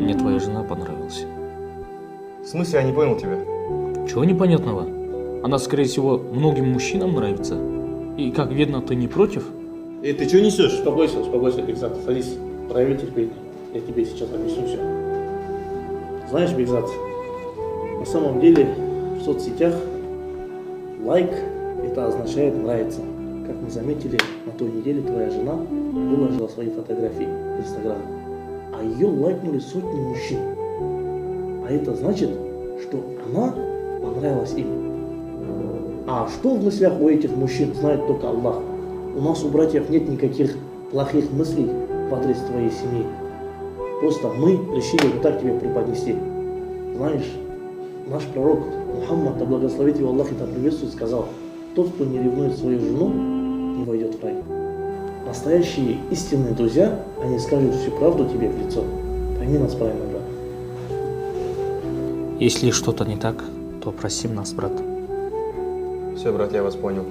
Мне твоя жена понравилась. В смысле, я не понял тебя? Чего непонятного? Она, скорее всего, многим мужчинам нравится. И, как видно, ты не против? Эй, ты что несешь? Успокойся, Бекзат, садись. Прояви терпение. Я тебе сейчас объясню все. Знаешь, Бекзат, на самом деле в соцсетях лайк это означает нравится. Как мы заметили, на той неделе твоя жена выложила свои фотографии в Инстаграм, а ее лайкнули сотни мужчин. А это значит, что она понравилась им. А что в мыслях у этих мужчин, знает только Аллах. У нас у братьев нет никаких плохих мыслей в адрес твоей семьи. Просто мы решили вот так тебе преподнести. Знаешь, наш пророк Мухаммад, да благословит его Аллах и да приветствует, сказал: тот, кто не ревнует свою жену, не войдет в рай. Настоящие истинные друзья, они скажут всю правду тебе в лицо. Пойми нас правильно, брат. Если что-то не так, то прости нас, брат. Все, брат, я вас понял.